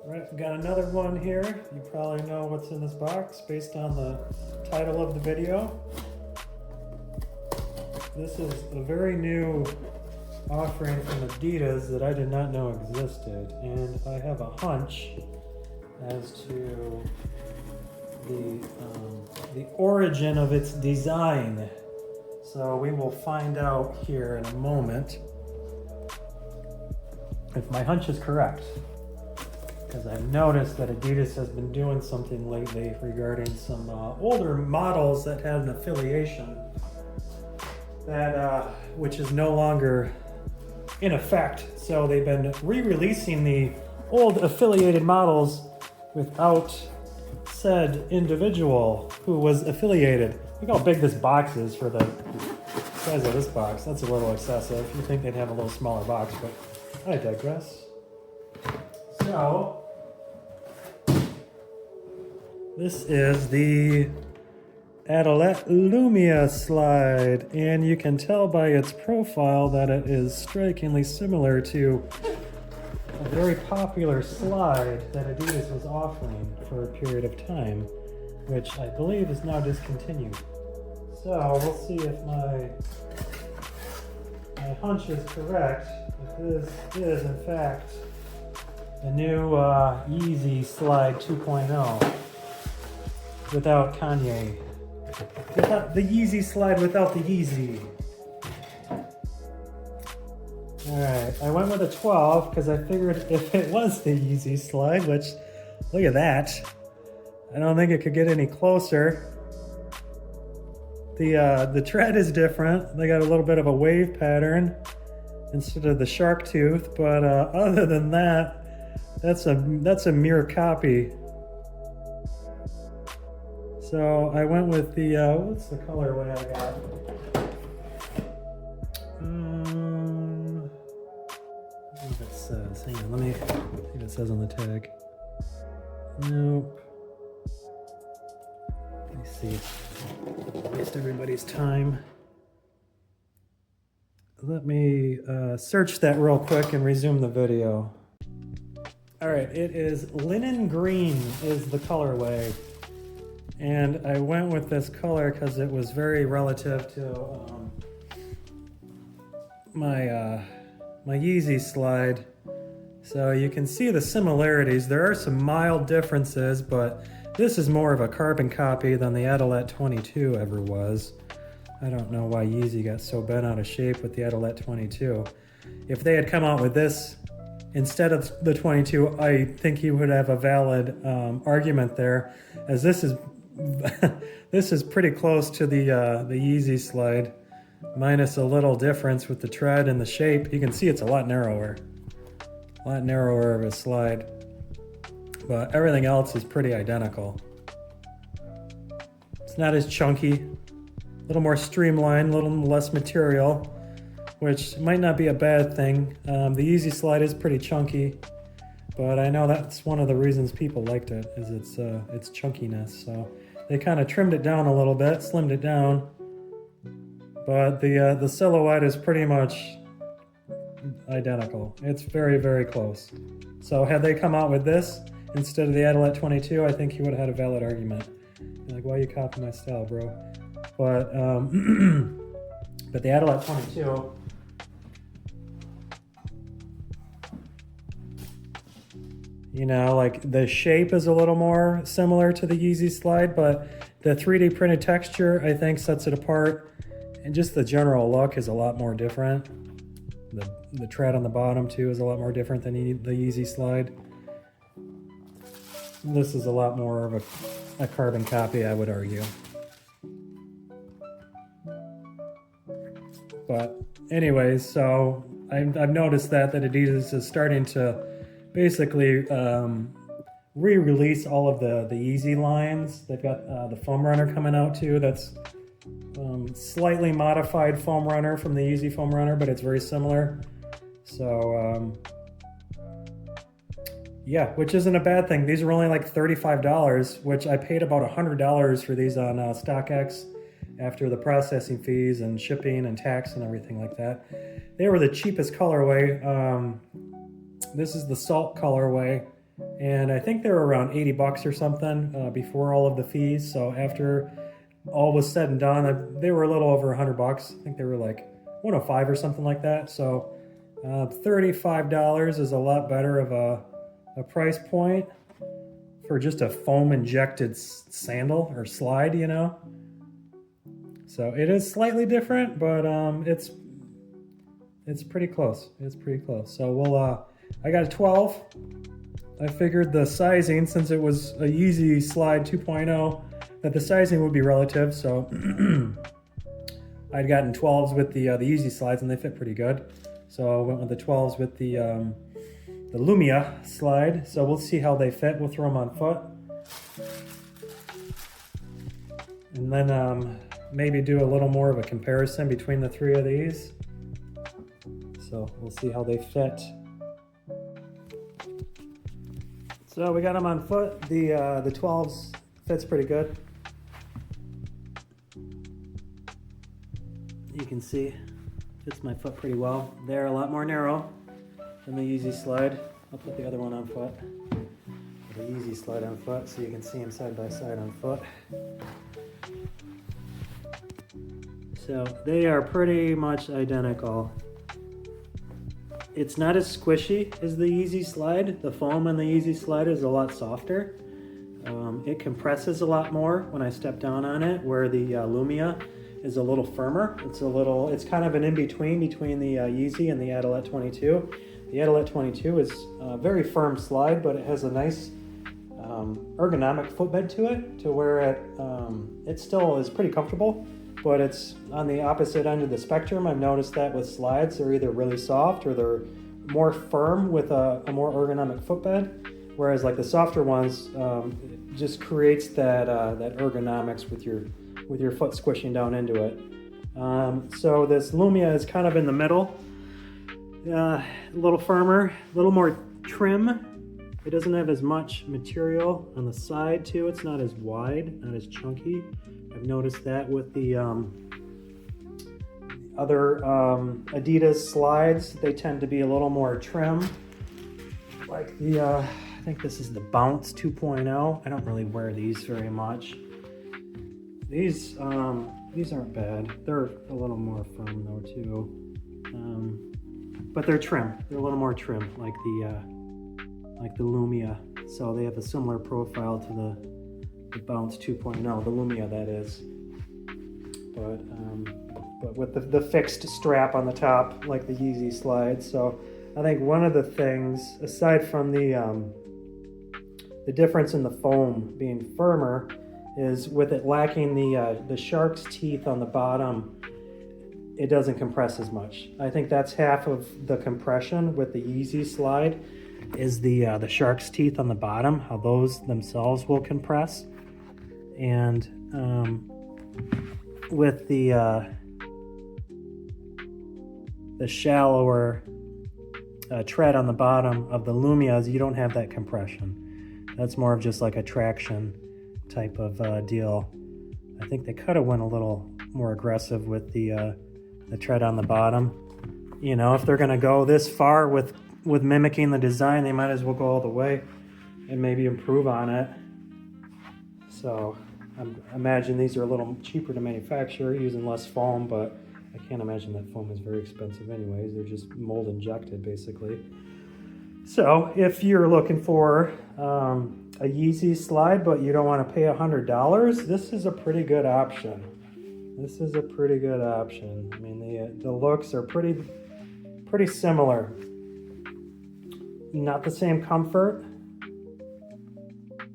Right, we got another one here. You probably know what's in this box based on the title of the video. This is a very new offering from Adidas that I did not know existed, and I have a hunch as to the origin of its design. So we will find out here in a moment if my hunch is correct. Because I've noticed that Adidas has been doing something lately regarding some older models that had an affiliation that which is no longer in effect. So they've been re-releasing the old affiliated models without said individual who was affiliated. Look how big this box is for the size of this box. That's a little excessive. You'd think they'd have a little smaller box, but I digress. So, this is the Adilette Lumia Slide, and you can tell by its profile that it is strikingly similar to a very popular slide that Adidas was offering for a period of time, which I believe is now discontinued. So, we'll see if my hunch is correct, if this is in fact the new Yeezy Slide 2.0 without Kanye. The Yeezy Slide without the Yeezy. Alright, I went with a 12 because I figured if it was the Yeezy Slide, which, look at that. I don't think it could get any closer. The tread is different. They got a little bit of a wave pattern instead of the shark tooth, but other than that, that's a mere copy. So I went with the what's the colorway I got? I think it says. Hang on, let me see if it says on the tag. Nope. Let me see. Waste everybody's time. Let me search that real quick and resume the video. All right, it is linen green is the colorway, and I went with this color because it was very relative to my Yeezy Slide. So you can see the similarities. There are some mild differences, but this is more of a carbon copy than the Adilette 22 ever was. I don't know why Yeezy got so bent out of shape with the Adilette 22. If they had come out with this instead of the 22, I think he would have a valid argument there, as this is this is pretty close to the Yeezy Slide, minus a little difference with the tread and the shape. You can see it's a lot narrower of a slide, but everything else is pretty identical. It's not as chunky, a little more streamlined, a little less material, which might not be a bad thing. The Yeezy Slide is pretty chunky, but I know that's one of the reasons people liked it, is its chunkiness. So they kind of trimmed it down a little bit, slimmed it down, but the silhouette is pretty much identical. It's very, very close. So had they come out with this instead of the Adilette 22, I think he would have had a valid argument. Like, why you copy my style, bro? But but the Adilette 22, you know, like the shape is a little more similar to the Yeezy Slide, but the 3D printed texture, I think, sets it apart. And just the general look is a lot more different. The tread on the bottom, too, is a lot more different than the Yeezy Slide. This is a lot more of a carbon copy, I would argue. But anyways, so I've noticed that Adidas is starting to basically re-release all of the Yeezy lines. They've got the foam runner coming out too. That's slightly modified foam runner from the Yeezy foam runner, but it's very similar. So yeah, which isn't a bad thing. These are only like $35, which I paid about $100 for these on StockX after the processing fees and shipping and tax and everything like that. They were the cheapest colorway. This is the salt colorway, and I think they were around 80 bucks or something before all of the fees. So after all was said and done, they were a little over 100 bucks. I think they were like 105 or something like that. So $35 is a lot better of a price point for just a foam injected sandal or slide, you know. So it is slightly different, but it's pretty close. It's pretty close. So we'll I got a 12. I figured the sizing, since it was a Yeezy Slide 2.0, that the sizing would be relative. So I'd gotten 12s with the Yeezy Slides, and they fit pretty good. So I went with the 12s with the Lumia Slide. So we'll see how they fit. We'll throw them on foot, and then maybe do a little more of a comparison between the three of these. So we'll see how they fit. So we got them on foot. The 12s fits pretty good. You can see fits my foot pretty well. They're a lot more narrow than the Yeezy Slide. I'll put the other one on foot. The Yeezy Slide on foot so you can see them side by side on foot. So they are pretty much identical. It's not as squishy as the Yeezy Slide. The foam on the Yeezy Slide is a lot softer. It compresses a lot more when I step down on it, where the Lumia is a little firmer. It's kind of an in-between between the Yeezy and the Adilette 22. The Adilette 22 is a very firm slide, but it has a nice ergonomic footbed to it, to where it still is pretty comfortable, but it's on the opposite end of the spectrum. I've noticed that with slides, they're either really soft or they're more firm with a more ergonomic footbed, whereas like the softer ones just creates that ergonomics with your foot squishing down into it. So this Lumia is kind of in the middle, a little firmer, a little more trim. It doesn't have as much material on the side too. It's not as wide, not as chunky. I've noticed that with the other Adidas slides. They tend to be a little more trim. Like the, I think this is the Bounce 2.0. I don't really wear these very much. These aren't bad. They're a little more firm though too. But they're trim. They're a little more trim, like the Lumia. So they have a similar profile to the Bounce 2.0, the Lumia that is. But with the fixed strap on the top, like the Yeezy Slide. So I think one of the things, aside from the difference in the foam being firmer, is with it lacking the shark's teeth on the bottom, it doesn't compress as much. I think that's half of the compression with the Yeezy Slide, is the shark's teeth on the bottom, how those themselves will compress. And with the shallower tread on the bottom of the Lumias, you don't have that compression. That's more of just like a traction type of deal. I think they could have went a little more aggressive with the tread on the bottom. You know, if they're gonna go this far with mimicking the design, they might as well go all the way and maybe improve on it. So I imagine these are a little cheaper to manufacture, using less foam, but I can't imagine that foam is very expensive anyways. They're just mold injected basically. So if you're looking for a Yeezy Slide, but you don't want to pay $100, this is a pretty good option. This is a pretty good option. I mean, the looks are pretty similar. Not the same comfort.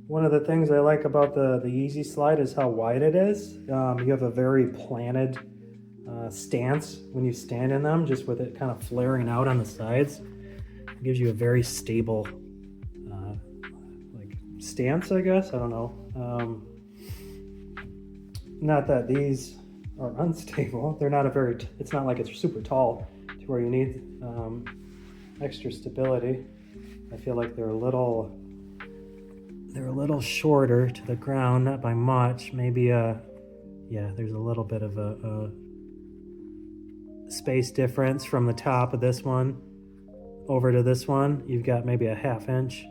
One of the things I like about the Yeezy Slide is how wide it is. You have a very planted stance when you stand in them, just with it kind of flaring out on the sides. It gives you a very stable like stance, I guess. I don't know. Not that these are unstable. They're not it's not like it's super tall to where you need extra stability. I feel like they're a little shorter to the ground, not by much. Maybe yeah, there's a little bit of a space difference from the top of this one over to this one. You've got maybe a half inch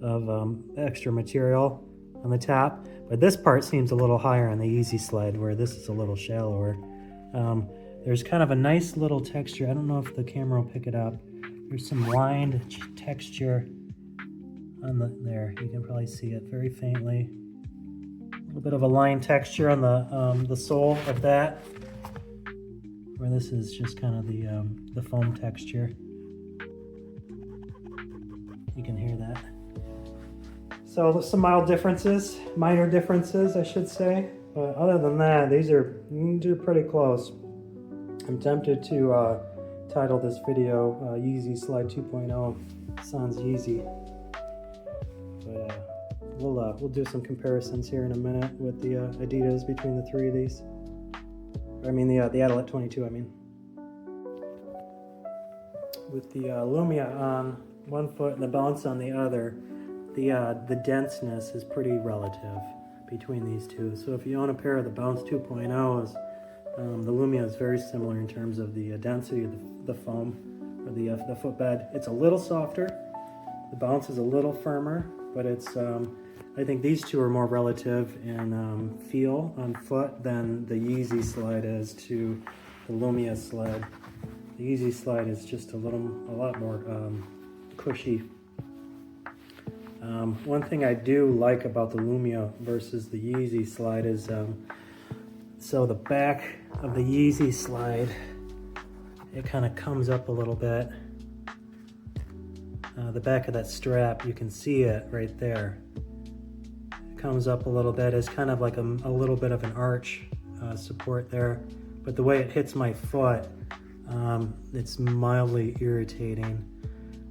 of extra material on the top, but this part seems a little higher on the Yeezy Slide, where this is a little shallower. There's kind of a nice little texture. I don't know if the camera will pick it up. There's some lined texture on there. You can probably see it very faintly. A little bit of a line texture on the sole of that, where this is just kind of the foam texture. You can hear that. So there's some mild differences, minor differences, I should say. But other than that, these are pretty close. I'm tempted to title this video Yeezy Slide 2.0 Sans Yeezy. But we'll do some comparisons here in a minute with the Adidas between the three of these. I mean the Adilette 22, I mean. With the Lumia on one foot and the Bounce on the other, the denseness is pretty relative between these two. So if you own a pair of the Bounce 2.0s, the Lumia is very similar in terms of the density of the foam or the footbed. It's a little softer. The Bounce is a little firmer, but it's I think these two are more relative in feel on foot than the Yeezy Slide is to the Lumia Slide. The Yeezy Slide is just a lot more cushy. One thing I do like about the Lumia versus the Yeezy Slide is so the back of the Yeezy Slide, it kind of comes up a little bit. The back of that strap, you can see it right there. It comes up a little bit. It's kind of like a little bit of an arch support there. But the way it hits my foot, it's mildly irritating.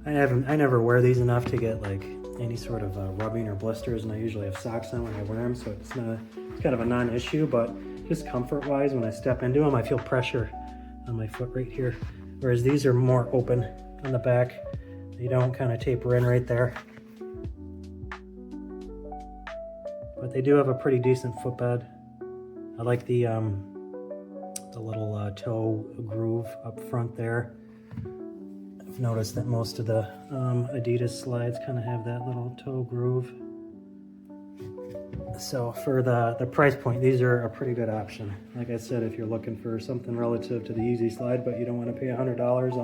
I never wear these enough to get like any sort of rubbing or blisters, and I usually have socks on when I wear them, so it's kind of a non-issue, but just comfort-wise, when I step into them, I feel pressure on my foot right here. Whereas these are more open on the back. They don't kind of taper in right there. But they do have a pretty decent footbed. I like the little toe groove up front there. I've noticed that most of the Adidas slides kind of have that little toe groove. So for the price point, these are a pretty good option. Like I said, if you're looking for something relative to the Yeezy Slide, but you don't want to pay $100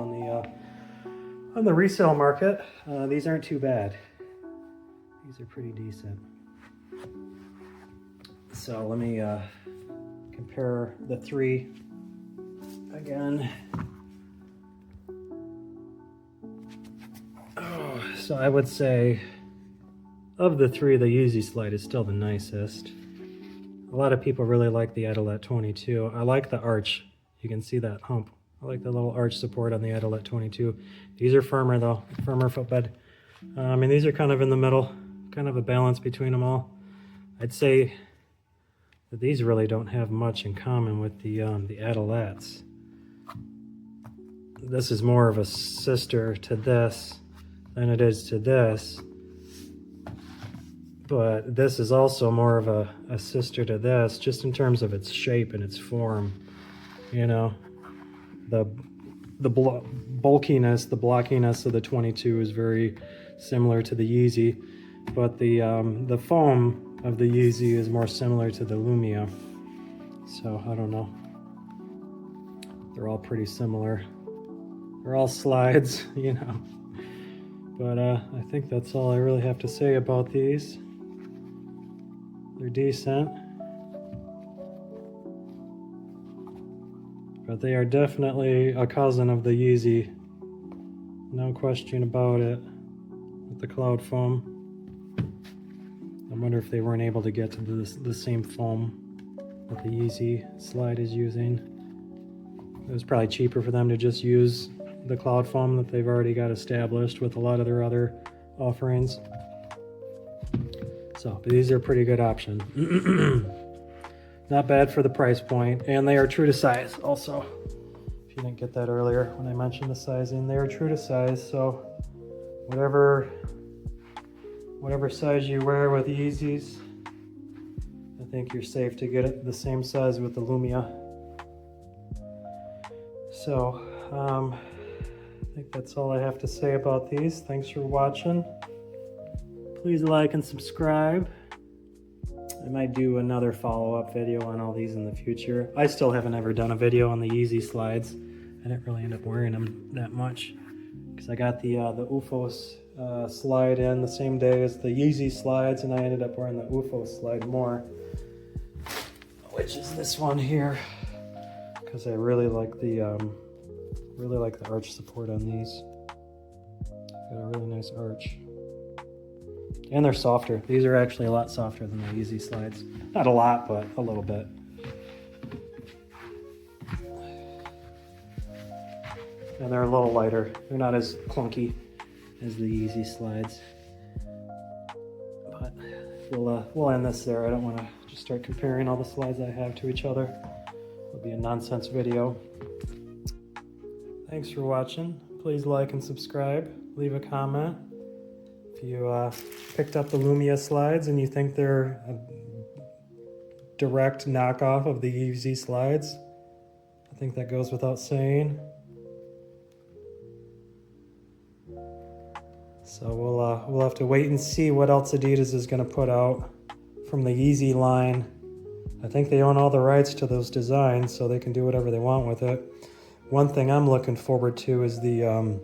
on the resale market, these aren't too bad. These are pretty decent. So let me compare the three again. So I would say of the three, the Yeezy Slide is still the nicest. A lot of people really like the Adilette 22. I like the arch. You can see that hump. I like the little arch support on the Adilette 22. These are firmer though, firmer footbed. And these are kind of in the middle, kind of a balance between them all. I'd say that these really don't have much in common with the Adilettes. This is more of a sister to this than it is to this. But this is also more of a sister to this, just in terms of its shape and its form. You know, the bulkiness, the blockiness of the 22 is very similar to the Yeezy, but the foam of the Yeezy is more similar to the Lumia. So I don't know. They're all pretty similar. They're all slides, you know. But I think that's all I really have to say about these. They're decent. But they are definitely a cousin of the Yeezy. No question about it. With the cloud foam. I wonder if they weren't able to get to the same foam that the Yeezy Slide is using. It was probably cheaper for them to just use the cloud foam that they've already got established with a lot of their other offerings. So, but these are a pretty good option. Not bad for the price point, and they are true to size also. If you didn't get that earlier when I mentioned the sizing, they are true to size, so whatever size you wear with Yeezys, I think you're safe to get it the same size with the Lumia. So, I think that's all I have to say about these. Thanks for watching. Please like and subscribe. I might do another follow-up video on all these in the future. I still haven't ever done a video on the Yeezy Slides. I didn't really end up wearing them that much because I got the UFO slide in the same day as the Yeezy Slides, and I ended up wearing the UFO slide more, which is this one here, because I really like the arch support on these. Got a really nice arch. And they're softer. These are actually a lot softer than the Yeezy Slides. Not a lot, but a little bit. And they're a little lighter. They're not as clunky as the Yeezy Slides. But we'll end this there. I don't want to just start comparing all the slides I have to each other. It'll be a nonsense video. Thanks for watching. Please like and subscribe. Leave a comment. If you picked up the Lumia Slides and you think they're a direct knockoff of the Yeezy Slides, I think that goes without saying. So we'll have to wait and see what else Adidas is going to put out from the Yeezy line. I think they own all the rights to those designs, so they can do whatever they want with it. One thing I'm looking forward to is the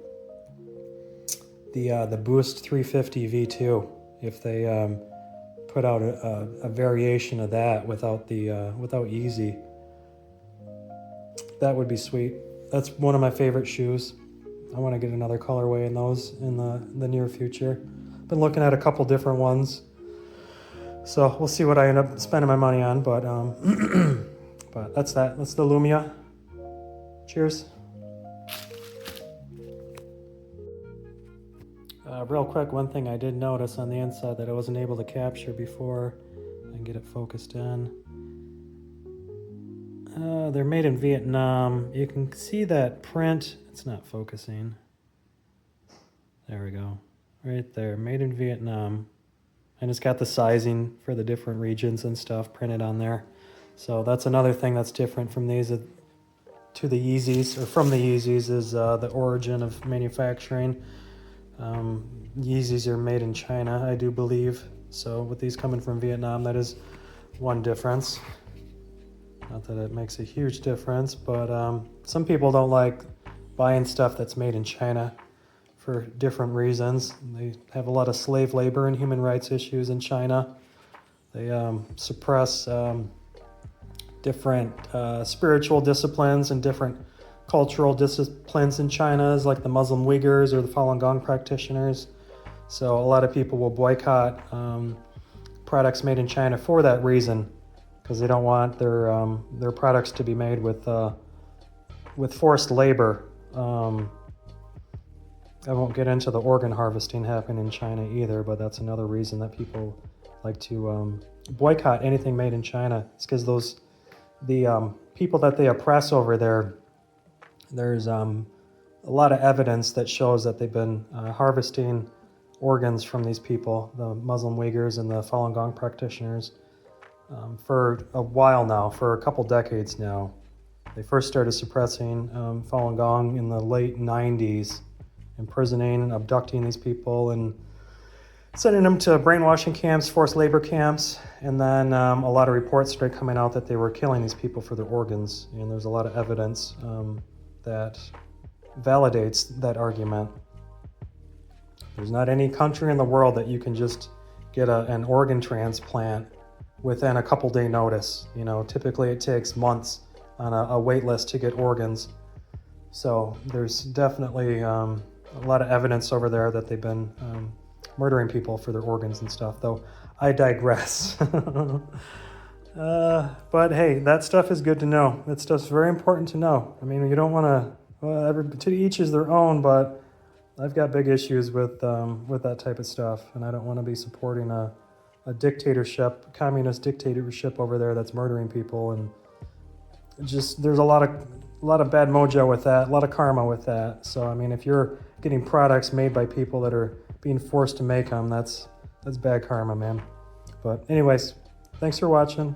Boost 350 V2. If they put out a variation of that without Yeezy, that would be sweet. That's one of my favorite shoes. I want to get another colorway in those in the near future. Been looking at a couple different ones, so we'll see what I end up spending my money on. But but that's that. That's the Lumia. Cheers. Real quick, one thing I did notice on the inside that I wasn't able to capture before and get it focused in. They're made in Vietnam. You can see that print. It's not focusing. There we go. Right there, made in Vietnam. And it's got the sizing for the different regions and stuff printed on there. So that's another thing that's different from these to the Yeezys, or from the Yeezys, is the origin of manufacturing. Yeezys are made in China, I do believe. So with these coming from Vietnam, that is one difference. Not that it makes a huge difference, but some people don't like buying stuff that's made in China for different reasons. They have a lot of slave labor and human rights issues in China. They suppress different spiritual disciplines and different cultural disciplines in China, like the Muslim Uyghurs or the Falun Gong practitioners. So a lot of people will boycott products made in China for that reason, because they don't want their products to be made with forced labor. I won't get into the organ harvesting happening in China either, but that's another reason that people like to boycott anything made in China. It's because the people that they oppress over there, there's a lot of evidence that shows that they've been harvesting organs from these people, the Muslim Uyghurs and the Falun Gong practitioners, for a while now, for a couple decades now. They first started suppressing Falun Gong in the late 90s, imprisoning and abducting these people and sending them to brainwashing camps, forced labor camps, and then a lot of reports started coming out that they were killing these people for their organs, and there's a lot of evidence that validates that argument. There's not any country in the world that you can just get an organ transplant within a couple day notice. You know, typically it takes months on a wait list to get organs. So there's definitely a lot of evidence over there that they've been murdering people for their organs and stuff, though I digress. But hey, that stuff is good to know. That stuff's very important to know. I mean, you don't want to, to each is their own, but I've got big issues with that type of stuff, and I don't want to be supporting a dictatorship, communist dictatorship over there that's murdering people, and just there's a lot of bad mojo with that, a lot of karma with that. So I mean, if you're getting products made by people that are being forced to make them, that's bad karma, man. But anyways, thanks for watching.